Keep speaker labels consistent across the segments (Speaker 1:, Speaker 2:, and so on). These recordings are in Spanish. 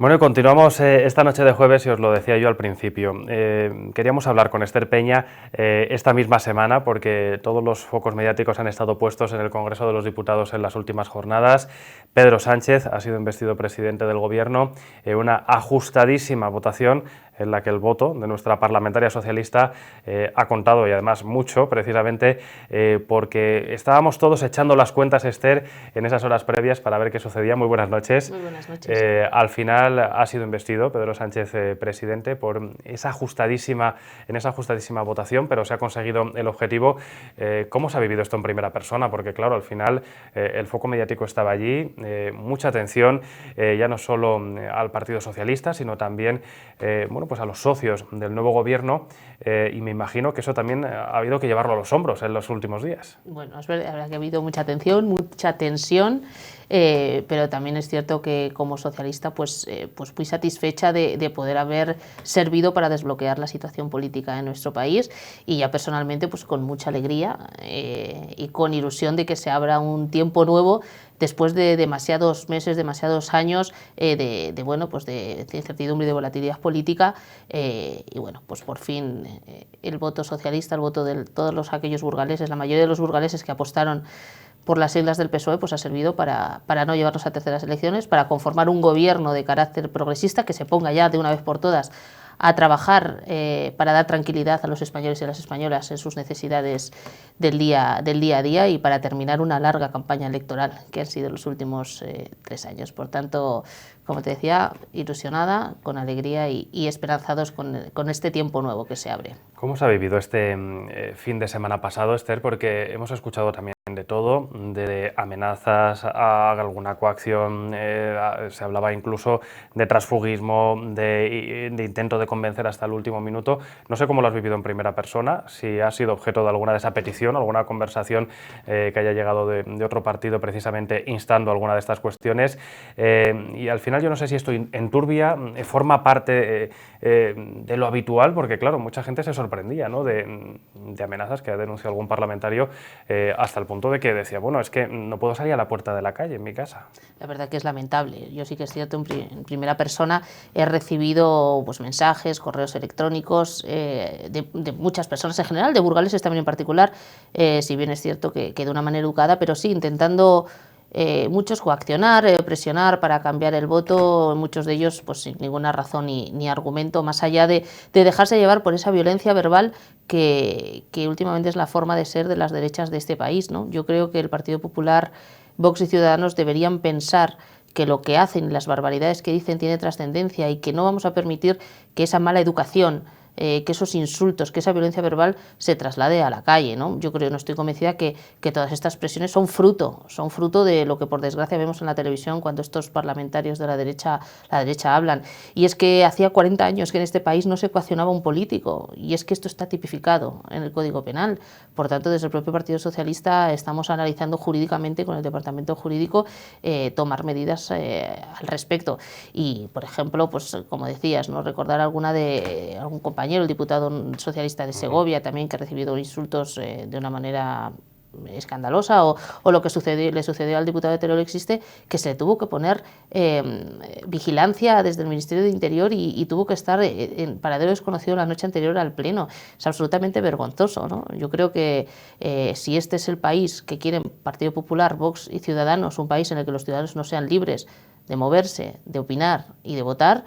Speaker 1: Bueno, y continuamos esta noche de jueves, y os lo decía yo al principio. Queríamos hablar con Esther Peña esta misma semana, porque todos los focos mediáticos han estado puestos en el Congreso de los Diputados en las últimas jornadas. Pedro Sánchez ha sido investido presidente del Gobierno en una ajustadísima votación en la que el voto de nuestra parlamentaria socialista ha contado, y además mucho, precisamente porque estábamos todos echando las cuentas, Esther, en esas horas previas para ver qué sucedía. Muy buenas noches.
Speaker 2: Muy buenas noches.
Speaker 1: Al final ha sido investido Pedro Sánchez presidente en esa ajustadísima votación, pero se ha conseguido el objetivo. ¿Cómo se ha vivido esto en primera persona? Porque claro, al final el foco mediático estaba allí, mucha atención, ya no solo al Partido Socialista, sino también bueno, pues a los socios del nuevo gobierno, y me imagino que eso también ha habido que llevarlo a los hombros en los últimos días.
Speaker 2: Bueno, es verdad que ha habido mucha atención, mucha tensión, pero también es cierto que como socialista pues muy satisfecha de poder haber servido para desbloquear la situación política en nuestro país, y ya personalmente pues con mucha alegría y con ilusión de que se abra un tiempo nuevo después de demasiados meses, demasiados años bueno, pues de incertidumbre y de volatilidad política, y bueno, pues por fin el voto socialista, el voto de todos aquellos burgaleses, la mayoría de los burgaleses que apostaron por las siglas del PSOE, pues ha servido para no llevarnos a terceras elecciones, para conformar un gobierno de carácter progresista que se ponga ya de una vez por todas a trabajar para dar tranquilidad a los españoles y a las españolas en sus necesidades del día a día, y para terminar una larga campaña electoral que han sido los últimos 3 años. Por tanto, como te decía, ilusionada, con alegría y esperanzados con este tiempo nuevo que se abre.
Speaker 1: ¿Cómo se ha vivido este fin de semana pasado, Esther? Porque hemos escuchado también de todo, de amenazas a alguna coacción, se hablaba incluso de transfugismo, de intento de convencer hasta el último minuto. No sé cómo lo has vivido en primera persona, si has sido objeto de alguna de esa petición, alguna conversación que haya llegado de otro partido precisamente instando alguna de estas cuestiones. Y al final yo no sé si esto enturbia, forma parte de lo habitual, porque claro, mucha gente se sorprendía, ¿no?, de amenazas que ha denunciado algún parlamentario, hasta el punto de que decía, bueno, es que no puedo salir a la puerta de la calle en mi casa.
Speaker 2: La verdad que es lamentable. Yo sí que es cierto, en primera persona he recibido pues mensajes, correos electrónicos de muchas personas en general, de burgaleses también en particular, si bien es cierto que de una manera educada, pero sí intentando muchos coaccionar, presionar para cambiar el voto, muchos de ellos pues sin ninguna razón ni argumento, más allá de dejarse llevar por esa violencia verbal que últimamente es la forma de ser de las derechas de este país, ¿no? Yo creo que el Partido Popular, Vox y Ciudadanos deberían pensar que lo que hacen y las barbaridades que dicen tiene trascendencia, y que no vamos a permitir que esa mala educación, que esos insultos, que esa violencia verbal se traslade a la calle, ¿no? Yo creo, no estoy convencida que todas estas presiones son fruto de lo que por desgracia vemos en la televisión cuando estos parlamentarios de la derecha hablan. Y es que hacía 40 años que en este país no se coaccionaba un político, y es que esto está tipificado en el Código Penal. Por tanto, desde el propio Partido Socialista estamos analizando jurídicamente con el Departamento Jurídico tomar medidas al respecto. Y, por ejemplo, pues como decías, ¿no?, recordar algún compañero, el diputado socialista de Segovia también, que ha recibido insultos de una manera escandalosa, o lo que le sucedió al diputado de Teruel Existe, que se tuvo que poner vigilancia desde el Ministerio de Interior y tuvo que estar en paradero desconocido la noche anterior al pleno. Es absolutamente vergonzoso, ¿no? Yo creo que si este es el país que quieren Partido Popular, Vox y Ciudadanos, un país en el que los ciudadanos no sean libres de moverse, de opinar y de votar,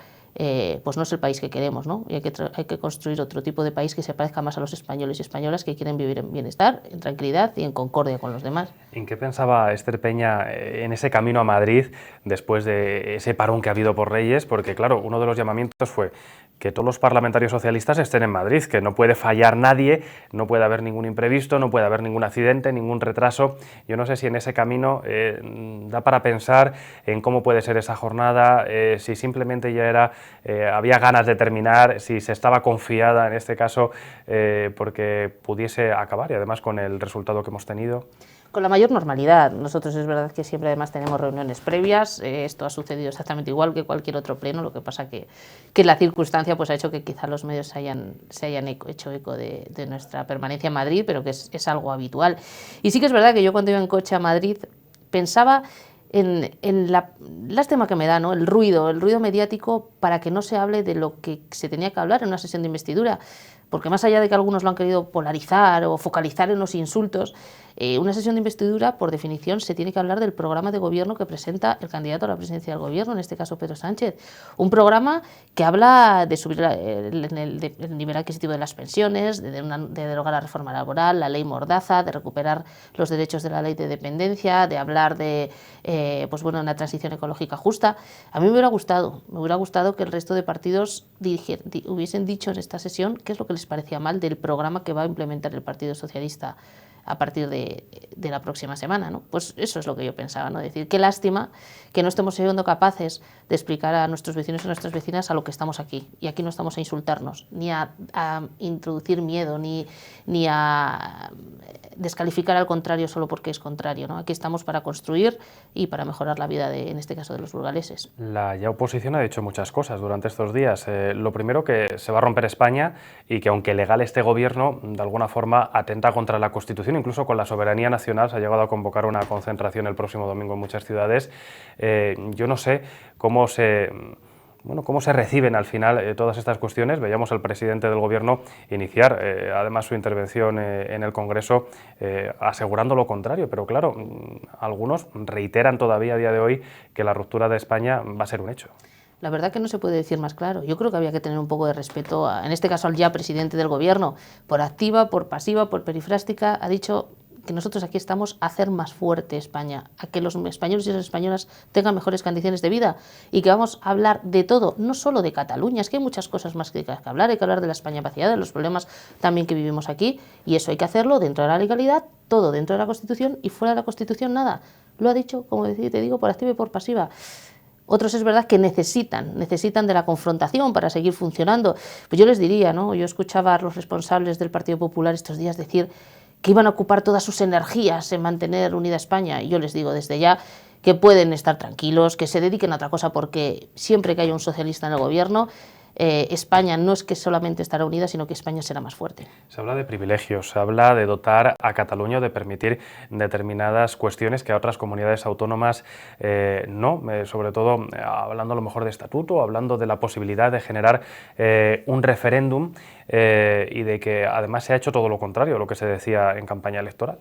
Speaker 2: pues no es el país que queremos, ¿no? Y hay que construir otro tipo de país que se parezca más a los españoles y españolas que quieren vivir en bienestar, en tranquilidad y en concordia con los demás.
Speaker 1: ¿En qué pensaba Esther Peña en ese camino a Madrid después de ese parón que ha habido por Reyes? Porque claro, uno de los llamamientos fue que todos los parlamentarios socialistas estén en Madrid, que no puede fallar nadie, no puede haber ningún imprevisto, no puede haber ningún accidente, ningún retraso. Yo no sé si en ese camino da para pensar en cómo puede ser esa jornada, si simplemente ya había ganas de terminar, si se estaba confiada en este caso porque pudiese acabar, y además con el resultado que hemos tenido.
Speaker 2: Con la mayor normalidad. Nosotros es verdad que siempre además tenemos reuniones previas, esto ha sucedido exactamente igual que cualquier otro pleno, lo que pasa que la circunstancia pues ha hecho que quizá los medios se hayan hecho eco de nuestra permanencia en Madrid, pero que es algo habitual. Y sí que es verdad que yo cuando iba en coche a Madrid pensaba en la lástima que me da, ¿no? El ruido mediático para que no se hable de lo que se tenía que hablar en una sesión de investidura. Porque más allá de que algunos lo han querido polarizar o focalizar en los insultos, una sesión de investidura, por definición, se tiene que hablar del programa de gobierno que presenta el candidato a la presidencia del gobierno, en este caso Pedro Sánchez. Un programa que habla de subir el nivel adquisitivo de las pensiones, de derogar la reforma laboral, la ley Mordaza, de recuperar los derechos de la ley de dependencia, de hablar de una transición ecológica justa. A mí me hubiera gustado que el resto de partidos hubiesen dicho en esta sesión qué es lo que les parecía mal del programa que va a implementar el Partido Socialista a partir de la próxima semana, ¿no? Pues eso es lo que yo pensaba, ¿no? Decir, qué lástima que no estemos siendo capaces de explicar a nuestros vecinos y a nuestras vecinas a lo que estamos aquí. Y aquí no estamos a insultarnos, ni a introducir miedo, ni a descalificar al contrario solo porque es contrario, ¿no? Aquí estamos para construir y para mejorar la vida, en este caso, de los burgaleses.
Speaker 1: La ya oposición ha dicho muchas cosas durante estos días. Lo primero, que se va a romper España y que aunque legal este gobierno, de alguna forma atenta contra la Constitución, incluso con la soberanía nacional. Se ha llegado a convocar una concentración el próximo domingo en muchas ciudades. Yo no sé cómo se reciben al final todas estas cuestiones. Veíamos al presidente del Gobierno iniciar, además, su intervención en el Congreso asegurando lo contrario, pero claro, algunos reiteran todavía a día de hoy que la ruptura de España va a ser un hecho.
Speaker 2: La verdad que no se puede decir más claro. Yo creo que había que tener un poco de respeto, en este caso al ya presidente del Gobierno, por activa, por pasiva, por perifrástica, ha dicho que nosotros aquí estamos a hacer más fuerte España, a que los españoles y las españolas tengan mejores condiciones de vida y que vamos a hablar de todo, no solo de Cataluña, es que hay muchas cosas más que hablar, hay que hablar de la España vaciada, de los problemas también que vivimos aquí, y eso hay que hacerlo dentro de la legalidad, todo dentro de la Constitución, y fuera de la Constitución nada. Lo ha dicho, como te digo, por activa y por pasiva. Otros es verdad que necesitan de la confrontación para seguir funcionando. Pues yo les diría, ¿no? Yo escuchaba a los responsables del Partido Popular estos días decir que iban a ocupar todas sus energías en mantener unida España, y yo les digo desde ya que pueden estar tranquilos, que se dediquen a otra cosa, porque siempre que haya un socialista en el gobierno, España no es que solamente estará unida, sino que España será más fuerte.
Speaker 1: Se habla de privilegios, se habla de dotar a Cataluña, de permitir determinadas cuestiones que a otras comunidades autónomas no, sobre todo hablando a lo mejor de estatuto, hablando de la posibilidad de generar un referéndum y de que además se ha hecho todo lo contrario a lo que se decía en campaña electoral.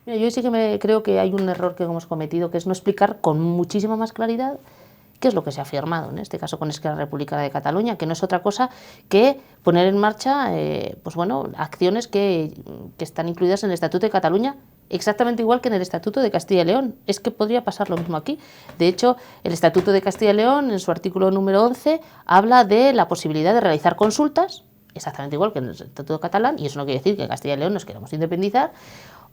Speaker 2: Mira, yo sí que creo que hay un error que hemos cometido, que es no explicar con muchísima más claridad qué es lo que se ha firmado, en este caso con Esquerra Republicana de Cataluña, que no es otra cosa que poner en marcha acciones que están incluidas en el Estatuto de Cataluña, exactamente igual que en el Estatuto de Castilla y León. Es que podría pasar lo mismo aquí. De hecho, el Estatuto de Castilla y León, en su artículo número 11, habla de la posibilidad de realizar consultas, exactamente igual que en el Estatuto catalán, y eso no quiere decir que en Castilla y León nos queramos independizar.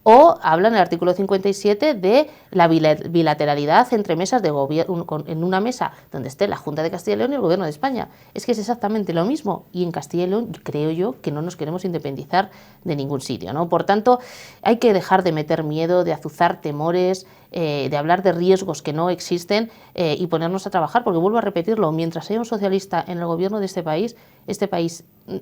Speaker 2: O habla en el artículo 57 de la bilateralidad entre mesas de gobierno, en una mesa donde esté la Junta de Castilla y León y el Gobierno de España. Es que es exactamente lo mismo, y en Castilla y León creo yo que no nos queremos independizar de ningún sitio, ¿no? Por tanto, hay que dejar de meter miedo, de azuzar temores, de hablar de riesgos que no existen y ponernos a trabajar, porque vuelvo a repetirlo, mientras haya un socialista en el gobierno de este país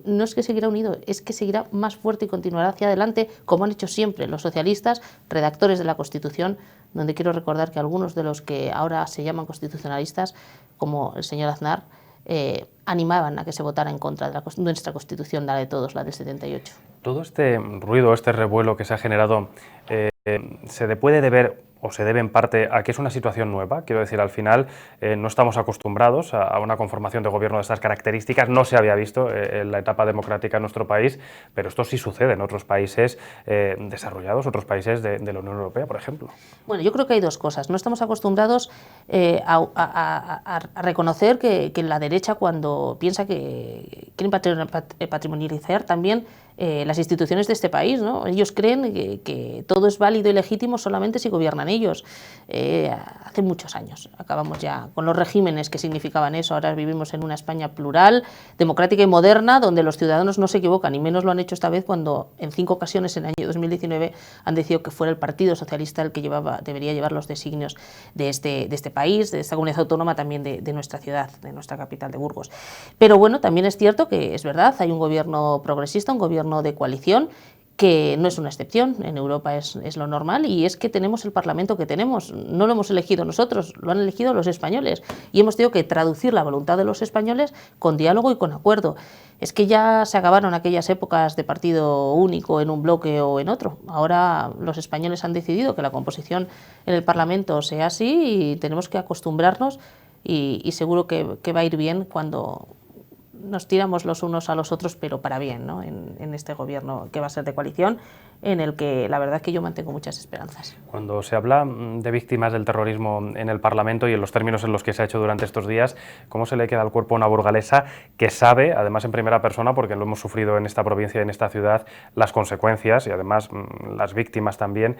Speaker 2: no es que seguirá unido, es que seguirá más fuerte y continuará hacia adelante, como han hecho siempre los socialistas, redactores de la Constitución, donde quiero recordar que algunos de los que ahora se llaman constitucionalistas, como el señor Aznar, animaban a que se votara en contra de nuestra Constitución, la de todos, la del 78.
Speaker 1: Todo este ruido, este revuelo que se ha generado, se puede deber o se debe en parte a que es una situación nueva. Quiero decir, al final no estamos acostumbrados a una conformación de gobierno de estas características, no se había visto en la etapa democrática en nuestro país, pero esto sí sucede en otros países desarrollados, otros países de la Unión Europea, por ejemplo.
Speaker 2: Bueno, yo creo que hay dos cosas. No estamos acostumbrados a reconocer que la derecha, cuando piensa que quieren patrimonializar también las instituciones de este país, ¿no? Ellos creen que todo es válido y legítimo solamente si gobiernan ellos. Hace muchos años acabamos ya con los regímenes que significaban eso. Ahora vivimos en una España plural, democrática y moderna, donde los ciudadanos no se equivocan, y menos lo han hecho esta vez, cuando en 5 ocasiones en el año 2019 han decidido que fuera el Partido Socialista el que debería llevar los designios de este país, de esta comunidad autónoma, también de nuestra ciudad, de nuestra capital, de Burgos. Pero bueno, también es cierto que es verdad, hay un gobierno progresista, un gobierno de coalición, que no es una excepción, en Europa es lo normal, y es que tenemos el Parlamento que tenemos. No lo hemos elegido nosotros, lo han elegido los españoles, y hemos tenido que traducir la voluntad de los españoles con diálogo y con acuerdo. Es que ya se acabaron aquellas épocas de partido único en un bloque o en otro. Ahora los españoles han decidido que la composición en el Parlamento sea así y tenemos que acostumbrarnos, y seguro que va a ir bien cuando nos tiramos los unos a los otros, pero para bien, ¿no? En este gobierno que va a ser de coalición, en el que la verdad es que yo mantengo muchas esperanzas.
Speaker 1: Cuando se habla de víctimas del terrorismo en el Parlamento y en los términos en los que se ha hecho durante estos días, ¿cómo se le queda al cuerpo a una burgalesa que sabe, además en primera persona, porque lo hemos sufrido en esta provincia y en esta ciudad, las consecuencias y además las víctimas también?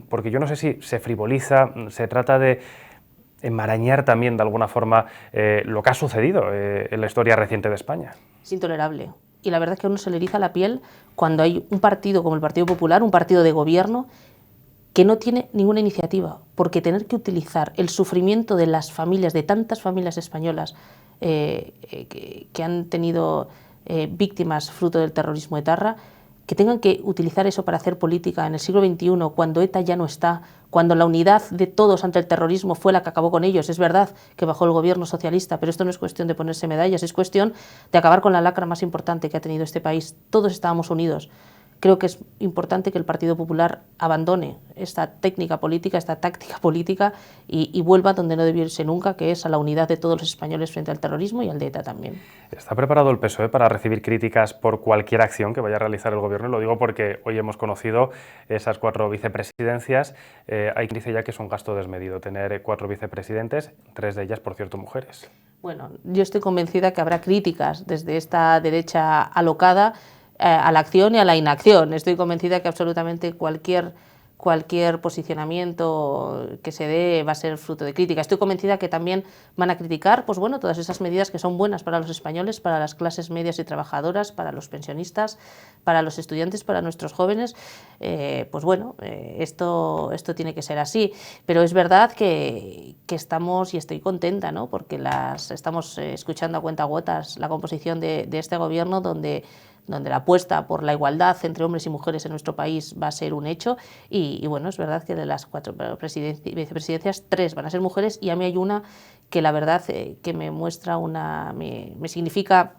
Speaker 1: Porque yo no sé si se frivoliza, se trata de enmarañar también de alguna forma lo que ha sucedido en la historia reciente de España.
Speaker 2: Es intolerable, y la verdad es que a uno se le eriza la piel cuando hay un partido como el Partido Popular, un partido de gobierno, que no tiene ninguna iniciativa, porque tener que utilizar el sufrimiento de las familias, de tantas familias españolas que han tenido víctimas fruto del terrorismo etarra, que tengan que utilizar eso para hacer política en el siglo XXI, cuando ETA ya no está, cuando la unidad de todos ante el terrorismo fue la que acabó con ellos. Es verdad que bajó el gobierno socialista, pero esto no es cuestión de ponerse medallas, es cuestión de acabar con la lacra más importante que ha tenido este país. Todos estábamos unidos. Creo que es importante que el Partido Popular abandone esta técnica política, esta táctica política, y vuelva donde no debió irse nunca, que es a la unidad de todos los españoles frente al terrorismo y al de ETA también.
Speaker 1: ¿Está preparado el PSOE para recibir críticas por cualquier acción que vaya a realizar el Gobierno? Lo digo porque hoy hemos conocido esas 4 vicepresidencias. Hay quien dice ya que es un gasto desmedido tener 4 vicepresidentes, 3 de ellas, por cierto, mujeres.
Speaker 2: Bueno, yo estoy convencida que habrá críticas desde esta derecha alocada a la acción y a la inacción. Estoy convencida que absolutamente cualquier posicionamiento que se dé va a ser fruto de crítica. Estoy convencida que también van a criticar, pues bueno, todas esas medidas que son buenas para los españoles, para las clases medias y trabajadoras, para los pensionistas, para los estudiantes, para nuestros jóvenes. Pues bueno, esto tiene que ser así. Pero es verdad que estamos, y estoy contenta, ¿no? Porque estamos escuchando a cuentagotas la composición de este gobierno, donde la apuesta por la igualdad entre hombres y mujeres en nuestro país va a ser un hecho, y bueno, es verdad que de las 4 vicepresidencias, 3 van a ser mujeres, y a mí hay una que la verdad que me muestra me significa,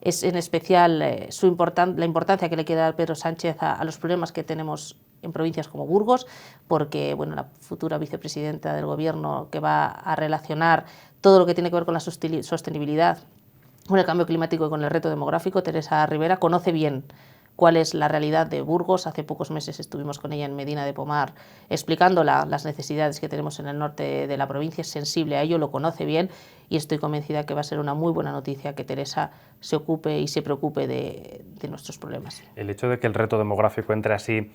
Speaker 2: es en especial la importancia que le quiere dar Pedro Sánchez a los problemas que tenemos en provincias como Burgos, porque bueno, la futura vicepresidenta del gobierno, que va a relacionar todo lo que tiene que ver con la sostenibilidad, con el cambio climático y con el reto demográfico, Teresa Rivera, conoce bien cuál es la realidad de Burgos. Hace pocos meses estuvimos con ella en Medina de Pomar explicando las necesidades que tenemos en el norte de la provincia. Es sensible a ello, lo conoce bien, y estoy convencida que va a ser una muy buena noticia que Teresa se ocupe y se preocupe de nuestros problemas.
Speaker 1: El hecho de que el reto demográfico entre así,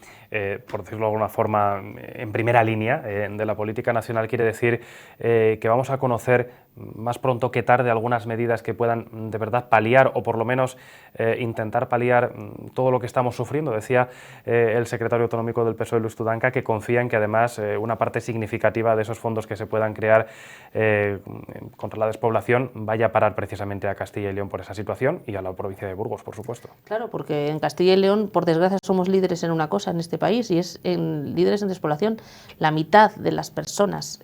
Speaker 1: por decirlo de alguna forma, en primera línea de la política nacional, quiere decir que vamos a conocer más pronto que tarde algunas medidas que puedan de verdad paliar, o por lo menos intentar paliar todo lo que estamos sufriendo. Decía el secretario autonómico del PSOE, Luis Tudanca, que confía en que además una parte significativa de esos fondos que se puedan crear contra la despoblación vaya a parar precisamente a Castilla y León por esa situación, y a la provincia de Burgos, por supuesto.
Speaker 2: Claro, porque en Castilla y León, por desgracia, somos líderes en una cosa en este país, y es líderes en despoblación. La mitad de las personas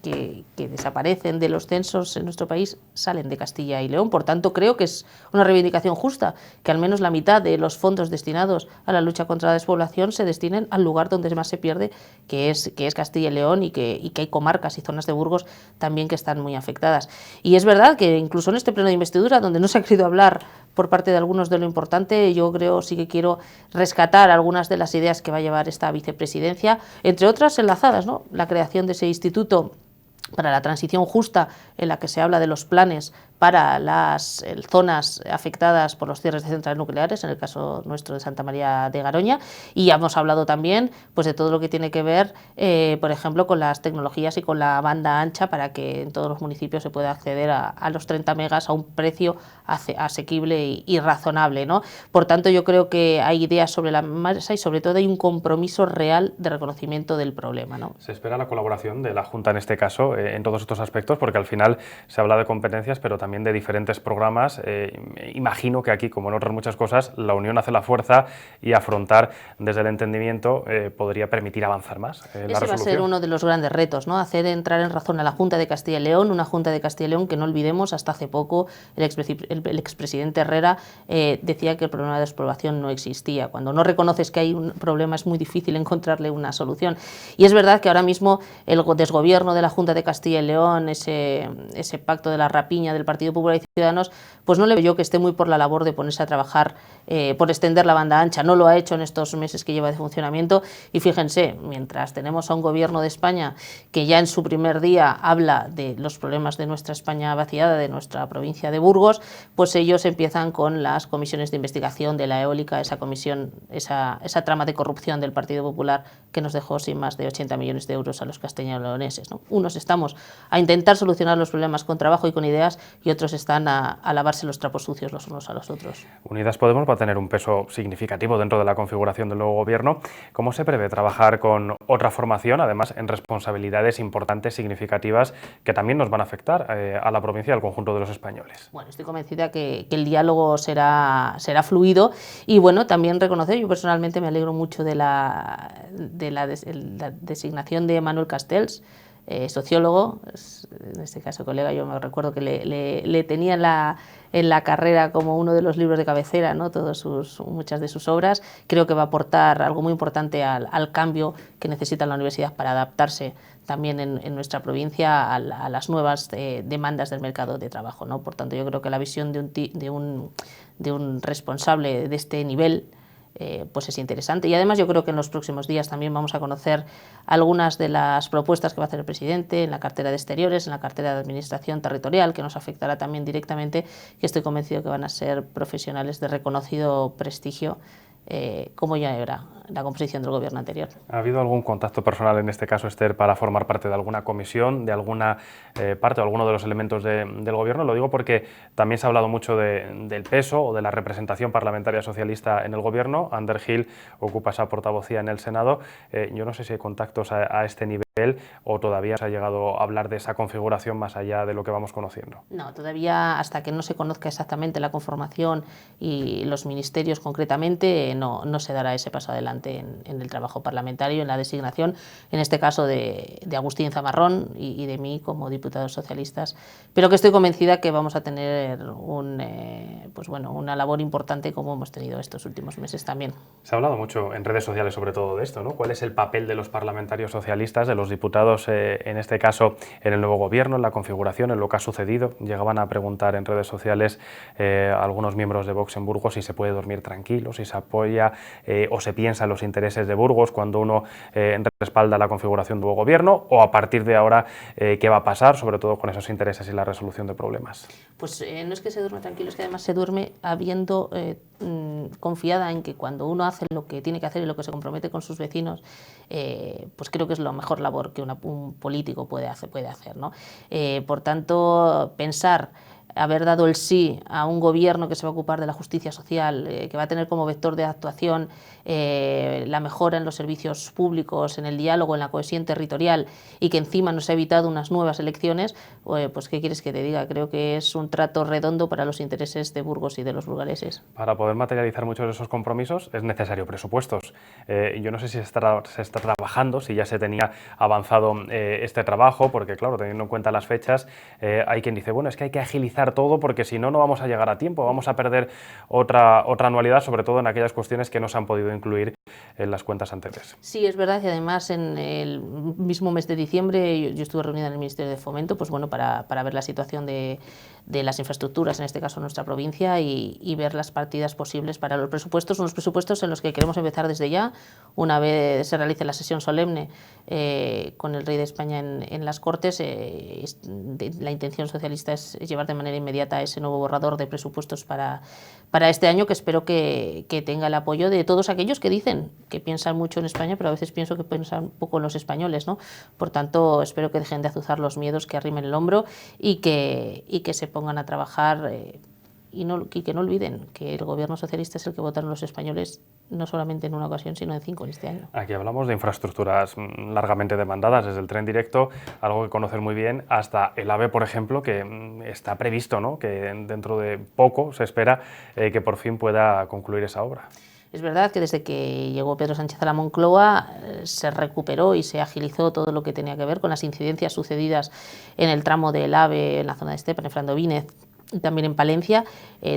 Speaker 2: que desaparecen de los censos en nuestro país salen de Castilla y León. Por tanto, creo que es una reivindicación justa que al menos la mitad de los fondos destinados a la lucha contra la despoblación se destinen al lugar donde más se pierde, que es Castilla y León, y que hay comarcas y zonas de Burgos también que están muy afectadas. Y es verdad que incluso en este pleno de investidura, donde no se ha querido hablar por parte de algunos de lo importante, yo sí que quiero rescatar algunas de las ideas que va a llevar esta vicepresidencia, entre otras enlazadas, ¿no? La creación de ese instituto para la transición justa, en la que se habla de los planes para las zonas afectadas por los cierres de centrales nucleares, en el caso nuestro de Santa María de Garoña, y ya hemos hablado también pues de todo lo que tiene que ver, por ejemplo, con las tecnologías y con la banda ancha, para que en todos los municipios se pueda acceder a los 30 megas a un precio asequible y razonable, ¿no? Por tanto, yo creo que hay ideas sobre la mesa, y sobre todo hay un compromiso real de reconocimiento del problema, ¿no?
Speaker 1: Se espera la colaboración de la Junta en este caso, en todos estos aspectos, porque al final se habla de competencias, pero también también de diferentes programas. Imagino que aquí, como en otras muchas cosas, la unión hace la fuerza y afrontar desde el entendimiento podría permitir avanzar más la
Speaker 2: Ese va a ser uno de los grandes retos, ¿no? Hacer entrar en razón a la Junta de Castilla y León, una Junta de Castilla y León que no olvidemos, hasta hace poco el expresidente Herrera decía que el problema de desproblación no existía. Cuando no reconoces que hay un problema es muy difícil encontrarle una solución. Y es verdad que ahora mismo el desgobierno de la Junta de Castilla y León, ese pacto de la rapiña del Partido Popular y Ciudadanos, pues no le veo yo que esté muy por la labor de ponerse a trabajar por extender la banda ancha. No lo ha hecho en estos meses que lleva de funcionamiento y fíjense, mientras tenemos a un gobierno de España que ya en su primer día habla de los problemas de nuestra España vaciada, de nuestra provincia de Burgos, pues ellos empiezan con las comisiones de investigación de la eólica, esa comisión, esa trama de corrupción del Partido Popular que nos dejó sin más de 80 millones de euros a los castellano-leoneses, ¿no? Unos estamos a intentar solucionar los problemas con trabajo y con ideas y otros están a lavarse los trapos sucios los unos a los otros.
Speaker 1: Unidas Podemos va a tener un peso significativo dentro de la configuración del nuevo gobierno. ¿Cómo se prevé trabajar con otra formación, además en responsabilidades importantes, significativas, que también nos van a afectar a la provincia y al conjunto de los españoles?
Speaker 2: Bueno, estoy convencida que el diálogo será fluido y bueno, también reconocer, yo personalmente me alegro mucho de la designación de Manuel Castells, sociólogo, en este caso colega, yo me recuerdo que le tenía en la carrera como uno de los libros de cabecera, ¿no? Muchas de sus obras. Creo que va a aportar algo muy importante al cambio que necesita la universidad para adaptarse también en nuestra provincia a las nuevas demandas del mercado de trabajo, ¿no? Por tanto, yo creo que la visión de un responsable de este nivel pues es interesante y además yo creo que en los próximos días también vamos a conocer algunas de las propuestas que va a hacer el presidente en la cartera de Exteriores, en la cartera de Administración Territorial, que nos afectará también directamente, y estoy convencido que van a ser profesionales de reconocido prestigio, como ya era la composición del gobierno anterior.
Speaker 1: ¿Ha habido algún contacto personal en este caso, Esther, para formar parte de alguna comisión, de alguna parte o alguno de los elementos del gobierno? Lo digo porque también se ha hablado mucho del peso o de la representación parlamentaria socialista en el gobierno. Ander Gil ocupa esa portavocía en el Senado. Yo no sé si hay contactos a este nivel o todavía se ha llegado a hablar de esa configuración más allá de lo que vamos conociendo.
Speaker 2: No, todavía hasta que no se conozca exactamente la conformación y los ministerios concretamente, no se dará ese paso adelante en el trabajo parlamentario, en la designación, en este caso de Agustín Zamarrón y de mí como diputados socialistas, pero que estoy convencida que vamos a tener una labor importante como hemos tenido estos últimos meses también.
Speaker 1: Se ha hablado mucho en redes sociales sobre todo de esto, ¿no? ¿Cuál es el papel de los parlamentarios socialistas, de los diputados, en este caso en el nuevo gobierno, en la configuración, en lo que ha sucedido? Llegaban a preguntar en redes sociales a algunos miembros de Vox en Burgos si se puede dormir tranquilo, si se apoya o se piensa en los intereses de Burgos cuando uno respalda la configuración del nuevo gobierno, o a partir de ahora qué va a pasar, sobre todo con esos intereses y la resolución de problemas.
Speaker 2: Pues no es que se duerme tranquilo, es que además se duerme habiendo confiada en que cuando uno hace lo que tiene que hacer y lo que se compromete con sus vecinos, pues creo que es la mejor labor que un político puede hacer, ¿no? Por tanto, pensar haber dado el sí a un gobierno que se va a ocupar de la justicia social, que va a tener como vector de actuación la mejora en los servicios públicos, en el diálogo, en la cohesión territorial, y que encima nos ha evitado unas nuevas elecciones, pues ¿qué quieres que te diga? Creo que es un trato redondo para los intereses de Burgos y de los burgaleses.
Speaker 1: Para poder materializar muchos de esos compromisos es necesario presupuestos. Yo no sé si se está trabajando, si ya se tenía avanzado este trabajo, porque claro, teniendo en cuenta las fechas, hay quien dice, bueno, es que hay que agilizar todo porque si no, no vamos a llegar a tiempo, vamos a perder otra anualidad, sobre todo en aquellas cuestiones que no se han podido incluir en las cuentas anteriores.
Speaker 2: Sí, es verdad, y además en el mismo mes de diciembre yo estuve reunida en el Ministerio de Fomento, pues bueno, para ver la situación de las infraestructuras, en este caso en nuestra provincia, y ver las partidas posibles para los presupuestos, unos presupuestos en los que queremos empezar desde ya, una vez se realice la sesión solemne con el Rey de España en las Cortes. La intención socialista es llevar de manera inmediata ese nuevo borrador de presupuestos para este año, que espero que tenga el apoyo de todos aquellos que dicen que piensan mucho en España, pero a veces pienso que piensan poco en los españoles, ¿no? Por tanto, espero que dejen de azuzar los miedos, que arrimen el hombro y que se pongan a trabajar y que no olviden que el gobierno socialista es el que votaron los españoles no solamente en una ocasión, sino en 5 en este año.
Speaker 1: Aquí hablamos de infraestructuras largamente demandadas, desde el tren directo, algo que conocen muy bien, hasta el AVE, por ejemplo, que está previsto, ¿no?, que dentro de poco se espera que por fin pueda concluir esa obra.
Speaker 2: Es verdad que desde que llegó Pedro Sánchez a la Moncloa se recuperó y se agilizó todo lo que tenía que ver con las incidencias sucedidas en el tramo del AVE en la zona de Estepa, en Frandovínez, y también en Palencia.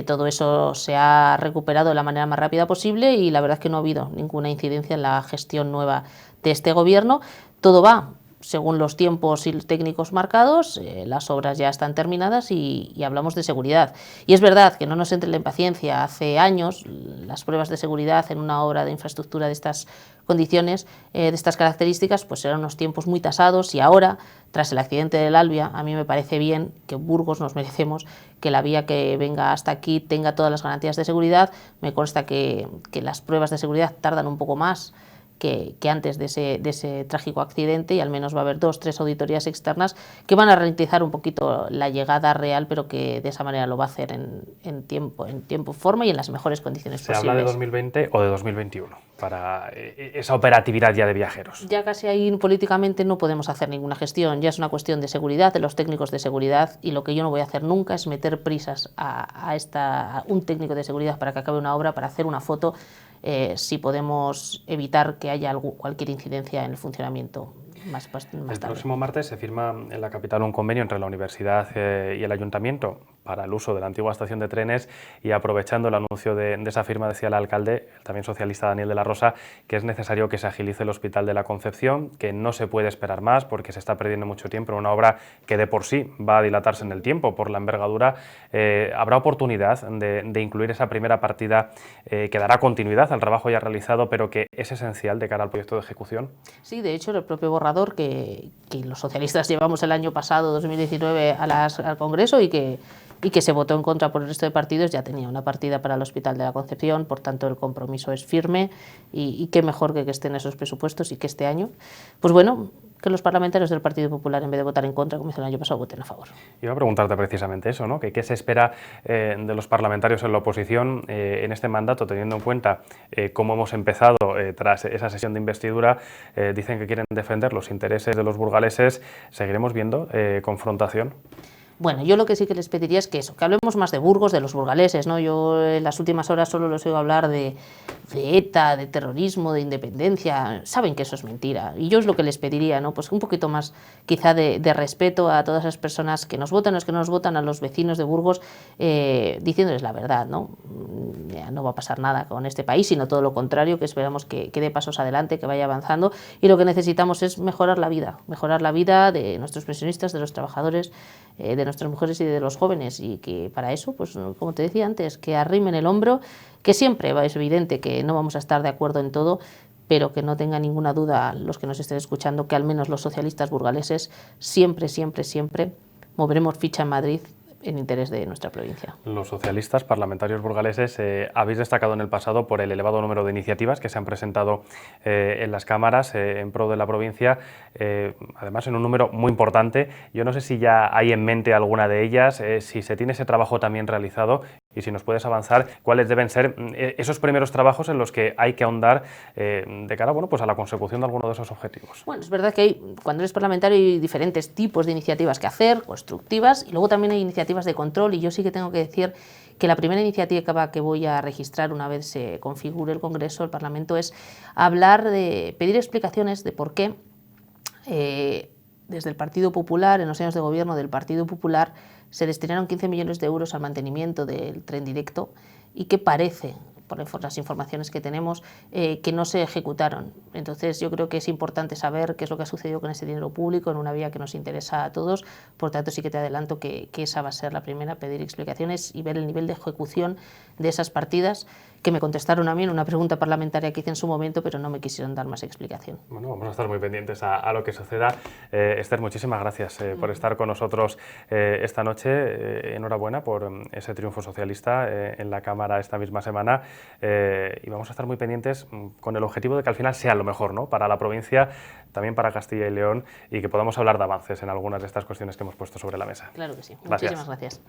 Speaker 2: Todo eso se ha recuperado de la manera más rápida posible y la verdad es que no ha habido ninguna incidencia en la gestión nueva de este gobierno. Todo va según los tiempos y técnicos marcados, las obras ya están terminadas y hablamos de seguridad. Y es verdad que no nos entre la impaciencia. Hace años las pruebas de seguridad en una obra de infraestructura de estas condiciones, de estas características, pues eran unos tiempos muy tasados, y ahora, tras el accidente del Albia, a mí me parece bien que Burgos nos merecemos que la vía que venga hasta aquí tenga todas las garantías de seguridad. Me consta que las pruebas de seguridad tardan un poco más que antes de ese trágico accidente, y al menos va a haber 2 o 3 auditorías externas que van a ralentizar un poquito la llegada real, pero que de esa manera lo va a hacer en tiempo, forma y en las mejores condiciones posibles.
Speaker 1: ¿Se habla de 2020 o de 2021 para esa operatividad ya de viajeros?
Speaker 2: Ya casi ahí políticamente no podemos hacer ninguna gestión, ya es una cuestión de seguridad, de los técnicos de seguridad, y lo que yo no voy a hacer nunca es meter prisas a un técnico de seguridad para que acabe una obra, para hacer una foto, si podemos evitar que haya cualquier incidencia en el funcionamiento más tarde.
Speaker 1: El próximo martes se firma en la capital un convenio entre la universidad y el ayuntamiento para el uso de la antigua estación de trenes, y aprovechando el anuncio de esa firma, decía el alcalde, el también socialista Daniel de la Rosa, que es necesario que se agilice el Hospital de la Concepción, que no se puede esperar más porque se está perdiendo mucho tiempo en una obra que de por sí va a dilatarse en el tiempo por la envergadura. Habrá oportunidad de incluir esa primera partida que dará continuidad al trabajo ya realizado, pero que es esencial de cara al proyecto de ejecución.
Speaker 2: Sí, de hecho, el propio borrador que los socialistas llevamos el año pasado, 2019, al Congreso y que se votó en contra por el resto de partidos, ya tenía una partida para el Hospital de la Concepción. Por tanto, el compromiso es firme, y qué mejor que estén esos presupuestos y que este año, pues bueno, que los parlamentarios del Partido Popular, en vez de votar en contra, como hizo el año pasado, voten a favor.
Speaker 1: Iba a preguntarte precisamente eso, ¿no? ¿Qué se espera de los parlamentarios en la oposición en este mandato, teniendo en cuenta cómo hemos empezado tras esa sesión de investidura? Dicen que quieren defender los intereses de los burgaleses. ¿Seguiremos viendo confrontación?
Speaker 2: Bueno, yo lo que sí que les pediría es que hablemos más de Burgos, de los burgaleses, ¿no? Yo en las últimas horas solo les oigo hablar de ETA, de terrorismo, de independencia. Saben que eso es mentira, y yo es lo que les pediría, ¿no? Pues un poquito más quizá de respeto a todas esas personas que nos votan, los que no nos votan, a los vecinos de Burgos, diciéndoles la verdad, ¿no? Ya no va a pasar nada con este país, sino todo lo contrario, que esperamos que dé pasos adelante, que vaya avanzando, y lo que necesitamos es mejorar la vida de nuestros pensionistas, de los trabajadores, de nuestras mujeres y de los jóvenes, y que para eso, pues como te decía antes, que arrimen el hombro, que siempre es evidente que no vamos a estar de acuerdo en todo, pero que no tenga ninguna duda los que nos estén escuchando que al menos los socialistas burgaleses siempre moveremos ficha en Madrid en interés de nuestra provincia.
Speaker 1: Los socialistas parlamentarios burgaleses habéis destacado en el pasado por el elevado número de iniciativas que se han presentado en las cámaras en pro de la provincia, además en un número muy importante. Yo no sé si ya hay en mente alguna de ellas, si se tiene ese trabajo también realizado, y si nos puedes avanzar cuáles deben ser esos primeros trabajos en los que hay que ahondar de cara, bueno, pues a la consecución de alguno de esos objetivos.
Speaker 2: Bueno, es verdad que cuando eres parlamentario hay diferentes tipos de iniciativas que hacer, constructivas, y luego también hay iniciativas de control, y yo sí que tengo que decir que la primera iniciativa que voy a registrar una vez se configure el Congreso, el Parlamento, es pedir explicaciones de por qué desde el Partido Popular, en los años de gobierno del Partido Popular, se destinaron 15 millones de euros al mantenimiento del tren directo, y que parece, por las informaciones que tenemos, que no se ejecutaron. Entonces yo creo que es importante saber qué es lo que ha sucedido con ese dinero público en una vía que nos interesa a todos. Por tanto, sí que te adelanto que esa va a ser la primera, pedir explicaciones y ver el nivel de ejecución de esas partidas, que me contestaron a mí en una pregunta parlamentaria que hice en su momento, pero no me quisieron dar más explicación.
Speaker 1: Bueno, vamos a estar muy pendientes a lo que suceda. Esther, muchísimas gracias por estar con nosotros esta noche. Enhorabuena por ese triunfo socialista en la Cámara esta misma semana, y vamos a estar muy pendientes con el objetivo de que al final sea lo mejor, ¿no?, para la provincia, también para Castilla y León, y que podamos hablar de avances en algunas de estas cuestiones que hemos puesto sobre la mesa.
Speaker 2: Claro que sí.
Speaker 1: Gracias.
Speaker 2: Muchísimas gracias.